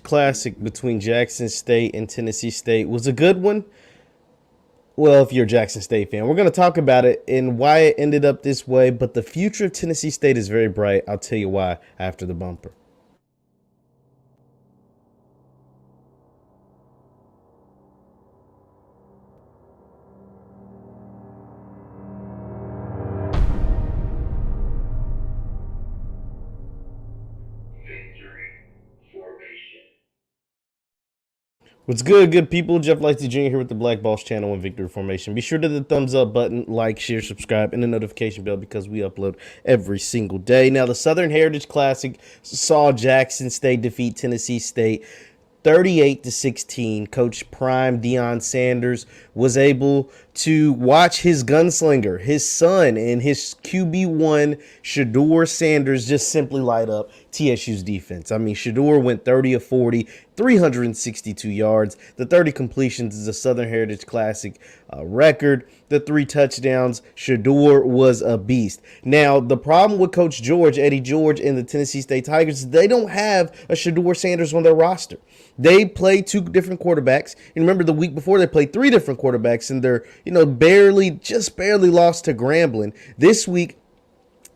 Classic between Jackson State and Tennessee State was a good one. Well, if you're a Jackson State fan, we're going to talk about it and why it ended up this way. But the future of Tennessee State is very bright. I'll tell you why after the bumper. What's good people? Jeff Lightsy Jr. here with the Black Balls channel and Victory Formation. Be sure to hit the thumbs up button, like, share, subscribe, and the notification bell because we upload every single day. Now, the Southern Heritage Classic saw Jackson State defeat Tennessee State 38-16. Coach Prime Deion Sanders was able to watch his gunslinger, his son, and his QB1 Shedeur Sanders just simply light up TSU's defense. I mean, Shedeur went 30 of 40, 362 yards. The 30 completions is a Southern Heritage Classic record. The 3 touchdowns, Shedeur was a beast. Now, the problem with Coach George, Eddie George, and the Tennessee State Tigers is they don't have a Shedeur Sanders on their roster. They play 2 different quarterbacks. And remember, the week before they played 3 different quarterbacks, and they're, just barely lost to Grambling. This week,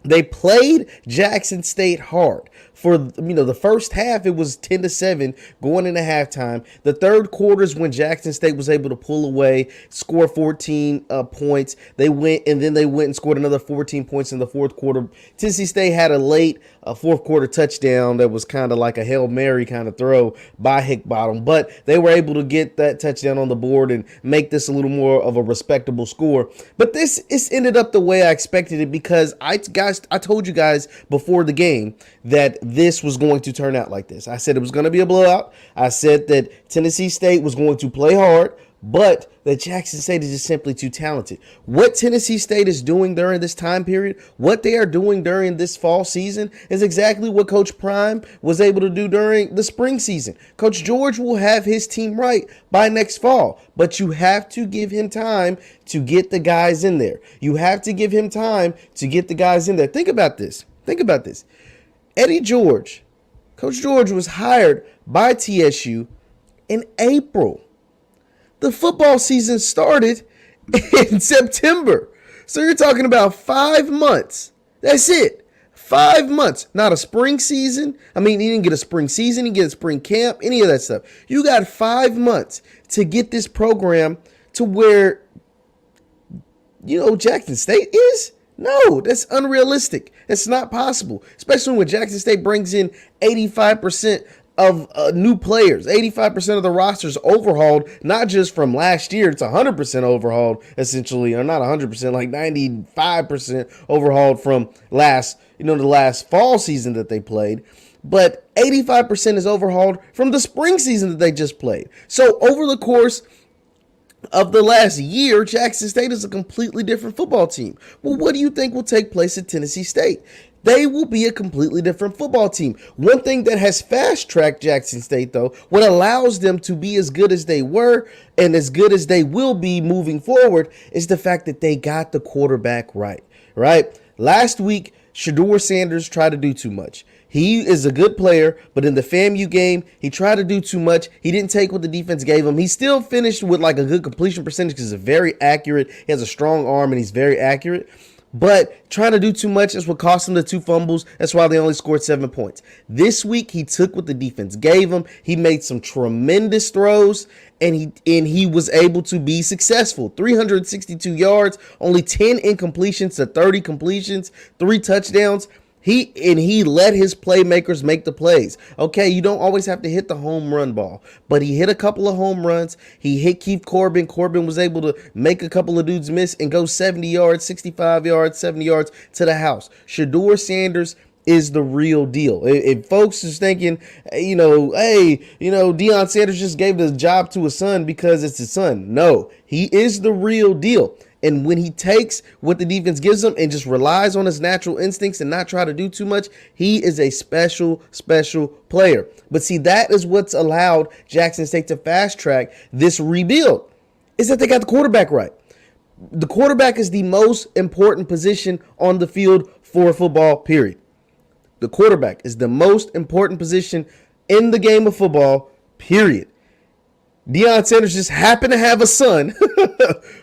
they played Jackson State hard. For the first half, it was 10-7 going into halftime. The third quarter is when Jackson State was able to pull away, score 14 points. They went and scored another 14 points in the fourth quarter. Tennessee State had a late fourth quarter touchdown that was kind of like a Hail Mary kind of throw by Hickbottom, but they were able to get that touchdown on the board and make this a little more of a respectable score. But this ended up the way I expected it because I told you guys before the game that this was going to turn out like this. I said it was going to be a blowout. I said that Tennessee State was going to play hard, but that Jackson State is just simply too talented. What Tennessee State is doing during this time period, what they are doing during this fall season is exactly what Coach Prime was able to do during the spring season. Coach George will have his team right by next fall, but you have to give him time to get the guys in there. You have to give him time to get the guys in there. Think about this. Eddie George, Coach George was hired by TSU in April. The football season started in September. So you're talking about 5 months. That's it. 5 months. Not a spring season. I mean, he didn't get a spring season. He didn't get a spring camp, any of that stuff. You got 5 months to get this program to where, Jackson State is. No, that's unrealistic. It's not possible, especially when Jackson State brings in 85% of new players. 85% of the rosters overhauled, not just from last year. It's 100% overhauled, essentially, or not 100%, like 95% overhauled from the last fall season that they played. But 85% is overhauled from the spring season that they just played. So over the course of the last year, Jackson State is a completely different football team. Well, what do you think will take place at Tennessee State? They will be a completely different football team. One thing that has fast-tracked Jackson State, though, what allows them to be as good as they were and as good as they will be moving forward is the fact that they got the quarterback right? Last week, Shedeur Sanders tried to do too much. He is a good player, but in the FAMU game, he tried to do too much. He didn't take what the defense gave him. He still finished with like a good completion percentage because he's very accurate. He has a strong arm and he's very accurate. But trying to do too much is what cost him the 2 fumbles. That's why they only scored 7 points. This week, he took what the defense gave him. He made some tremendous throws, and he was able to be successful. 362 yards, only 10 incompletions to 30 completions, 3 touchdowns. He let his playmakers make the plays. Okay, you don't always have to hit the home run ball, but he hit a couple of home runs. He hit Keith Corbin. Corbin was able to make a couple of dudes miss and go 70 yards, 65 yards, 70 yards to the house. Shedeur Sanders is the real deal. If folks is thinking, Deion Sanders just gave the job to his son because it's his son. No, he is the real deal. And when he takes what the defense gives him and just relies on his natural instincts and not try to do too much, he is a special player. But see, that is what's allowed Jackson State to fast track this rebuild, is that they got the quarterback right. The quarterback is the most important position on the field for football, period. The quarterback is the most important position in the game of football, period. Deion Sanders just happened to have a son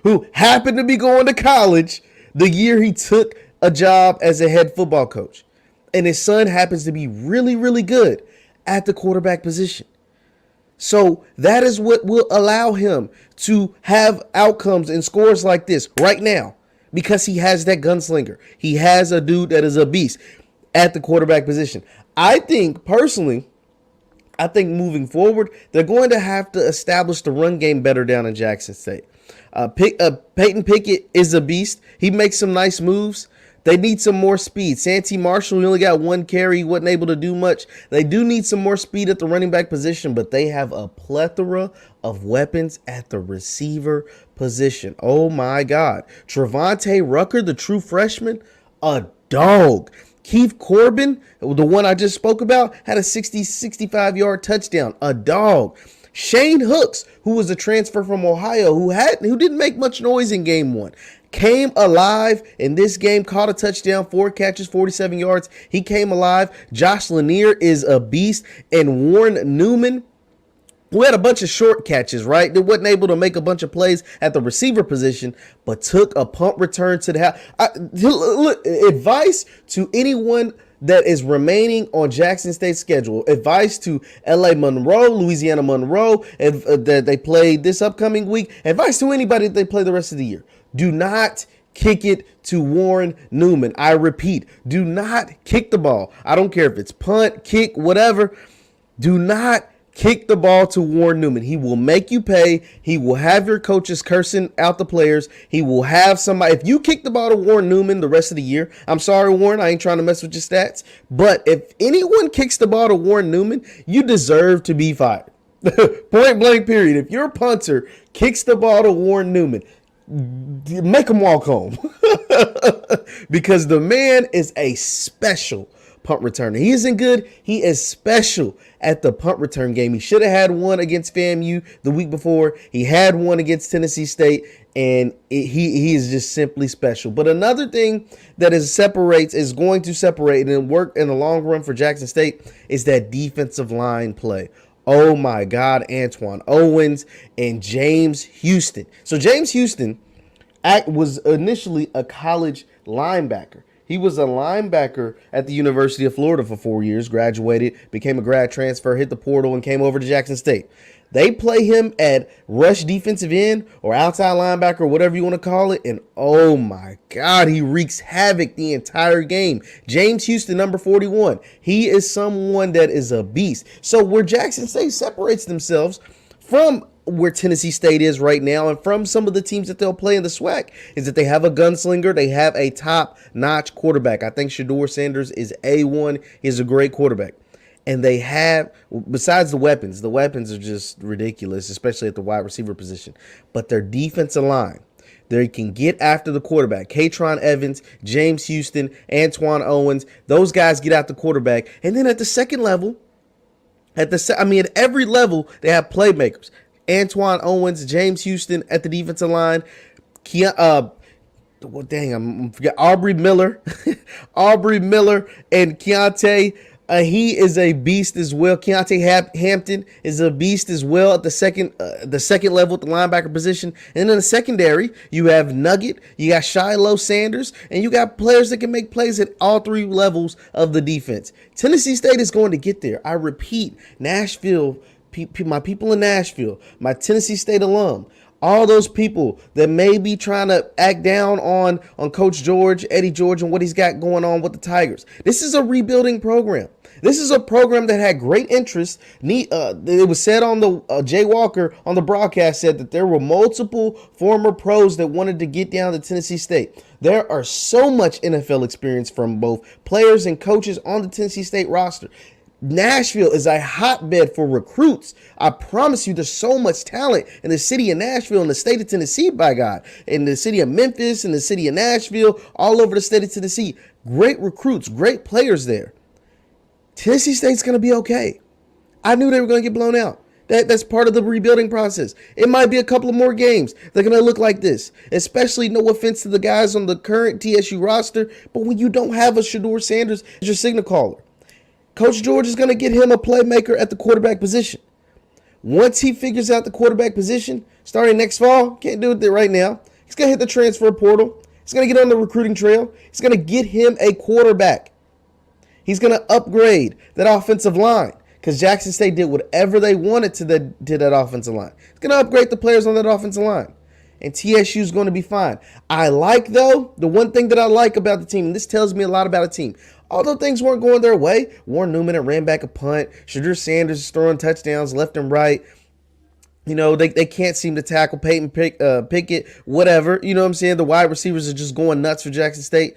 who happened to be going to college the year he took a job as a head football coach. And his son happens to be really, really good at the quarterback position. So that is what will allow him to have outcomes and scores like this right now, because he has that gunslinger. He has a dude that is a beast at the quarterback position. I think personally, moving forward, they're going to have to establish the run game better down in Jackson State. Peyton Pickett is a beast. He makes some nice moves. They need some more speed. Santee Marshall, he only got one carry. He wasn't able to do much. They do need some more speed at the running back position, but they have a plethora of weapons at the receiver position. Oh, my God. Trevontae Rucker, the true freshman, a dog. Keith Corbin, the one I just spoke about, had a 65-yard touchdown. A dog. Shane Hooks, who was a transfer from Ohio, who didn't make much noise in game one, came alive in this game, caught a touchdown, 4 catches, 47 yards. He came alive. Josh Lanier is a beast. And Warren Newman, who had a bunch of short catches, right? They wasn't able to make a bunch of plays at the receiver position, but took a punt return to the house. Look, advice to anyone that is remaining on Jackson State's schedule. Advice to L.A. Monroe, Louisiana Monroe, that they play this upcoming week. Advice to anybody that they play the rest of the year. Do not kick it to Warren Newman. I repeat, do not kick the ball. I don't care if it's punt, kick, whatever. Do not kick the ball to Warren Newman. He will make you pay. He will have your coaches cursing out the players. He will have somebody. If you kick the ball to Warren Newman the rest of the year, I'm sorry, Warren, I ain't trying to mess with your stats, but if anyone kicks the ball to Warren Newman, you deserve to be fired. Point blank, period. If your punter kicks the ball to Warren Newman, make him walk home. Because the man is a special punt returner. He isn't good. He is special at the punt return game. He should have had one against FAMU the week before. He had one against Tennessee State, and he is just simply special. But another thing that is going to separate and work in the long run for Jackson State is that defensive line play. Oh my God, Antoine Owens and James Houston. So James Houston was initially a college linebacker. He was a linebacker at the University of Florida for 4 years, graduated, became a grad transfer, hit the portal, and came over to Jackson State. They play him at rush defensive end or outside linebacker, whatever you want to call it, and oh my God, he wreaks havoc the entire game. James Houston, number 41, he is someone that is a beast. So where Jackson State separates themselves from where Tennessee State is right now and from some of the teams that they'll play in the SWAC is that they have a gunslinger. They have a top-notch quarterback. I think Shedeur Sanders is A1. He's a great quarterback. And they have, besides the weapons are just ridiculous, especially at the wide receiver position. But their defensive line, they can get after the quarterback. Katron Evans, James Houston, Antoine Owens, those guys get out the quarterback. And then at the second level, at every level, they have playmakers. Antoine Owens, James Houston at the defensive line. I'm forget Aubrey Miller, Aubrey Miller, and Keontae. He is a beast as well. Keontae Hampton is a beast as well at the second level at the linebacker position. And in the secondary, you have Nugget, you got Shiloh Sanders, and you got players that can make plays at all three levels of the defense. Tennessee State is going to get there. I repeat, Nashville, my people in Nashville, my Tennessee State alum, all those people that may be trying to act down on Coach George, Eddie George, and what he's got going on with the Tigers. This is a rebuilding program. This is a program that had great interest. It was said on the Jay Walker on the broadcast said that there were multiple former pros that wanted to get down to Tennessee State. There are so much NFL experience from both players and coaches on the Tennessee State roster. Nashville is a hotbed for recruits. I promise you, there's so much talent in the city of Nashville and the state of Tennessee, by God, in the city of Memphis and the city of Nashville, all over the state of Tennessee. Great recruits, great players there. Tennessee State's going to be okay. I knew they were going to get blown out. That's part of the rebuilding process. It might be a couple of more games. They're going to look like this, especially no offense to the guys on the current TSU roster, but when you don't have a Shedeur Sanders as your signal caller, Coach George is going to get him a playmaker at the quarterback position. Once he figures out the quarterback position, starting next fall, can't do it there right now. He's going to hit the transfer portal. He's going to get on the recruiting trail. He's going to get him a quarterback. He's going to upgrade that offensive line because Jackson State did whatever they wanted to that offensive line. He's going to upgrade the players on that offensive line. And TSU is going to be fine. I like, though, the one thing that I like about the team, and this tells me a lot about a team. Although things weren't going their way, Warren Newman ran back a punt. Shadur Sanders is throwing touchdowns left and right. You know, they can't seem to tackle Peyton Pickett, whatever. You know what I'm saying? The wide receivers are just going nuts for Jackson State.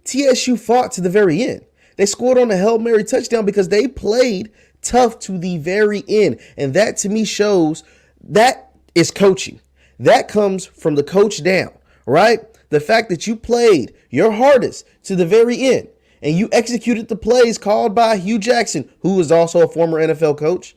TSU fought to the very end. They scored on a Hail Mary touchdown because they played tough to the very end. And that, to me, shows that is coaching. That comes from the coach down, right? The fact that you played your hardest to the very end and you executed the plays called by Hugh Jackson, who is also a former NFL coach.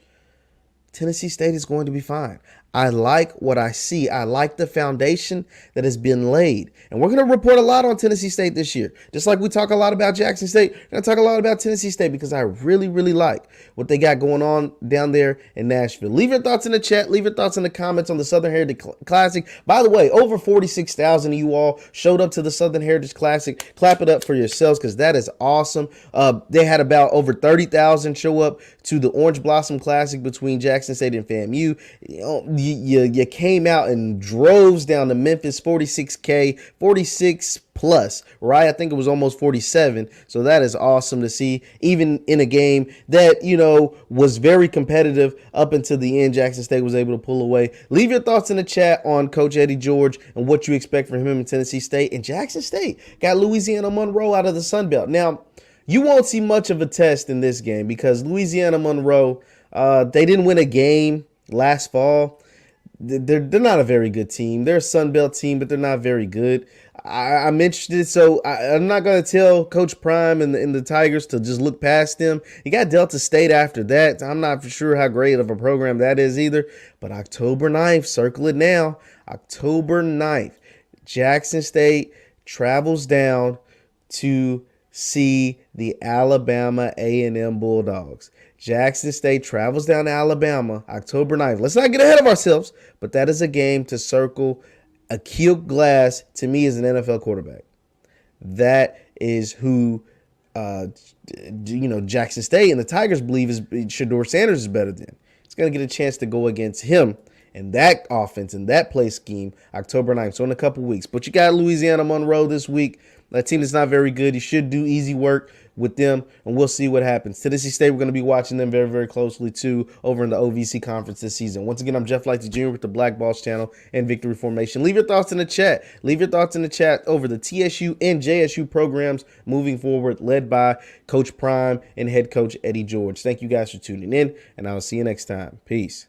Tennessee State is going to be fine. I like what I see. I like the foundation that has been laid. And we're going to report a lot on Tennessee State this year. Just like we talk a lot about Jackson State, we're going to talk a lot about Tennessee State because I really, really like what they got going on down there in Nashville. Leave your thoughts in the chat. Leave your thoughts in the comments on the Southern Heritage Classic. By the way, over 46,000 of you all showed up to the Southern Heritage Classic. Clap it up for yourselves because that is awesome. They had about over 30,000 show up to the Orange Blossom Classic between Jackson State and FAMU. You came out in droves down to Memphis, 46K, 46 plus, right? I think it was almost 47. So that is awesome to see, even in a game that, you know, was very competitive up until the end. Jackson State was able to pull away. Leave your thoughts in the chat on Coach Eddie George and what you expect from him in Tennessee State. And Jackson State got Louisiana Monroe out of the Sun Belt. Now, you won't see much of a test in this game because Louisiana Monroe, they didn't win a game last fall. They're not a very good team. They're a Sun Belt team, but they're not very good. I'm interested, so I'm not going to tell Coach Prime and the Tigers to just look past them. You got Delta State after that. I'm not for sure how great of a program that is either. But October 9th, circle it now. October 9th, Jackson State travels down to see the Alabama A&M Bulldogs. Jackson State travels down to Alabama October 9th. Let's not get ahead of ourselves, but that is a game to circle. Akil Glass, to me, is an NFL quarterback. That is who, Jackson State and the Tigers believe is Shadur Sanders is better than. It's going to get a chance to go against him and that offense and that play scheme October 9th. So in a couple weeks. But you got Louisiana Monroe this week. That team is not very good. You should do easy work with them, and we'll see what happens. Tennessee State, we're going to be watching them very, very closely, too, over in the OVC conference this season. Once again, I'm Jeff Lightsy Jr. with the Black Balls channel and Victory Formation. Leave your thoughts in the chat. Leave your thoughts in the chat over the TSU and JSU programs moving forward, led by Coach Prime and head coach Eddie George. Thank you guys for tuning in, and I'll see you next time. Peace.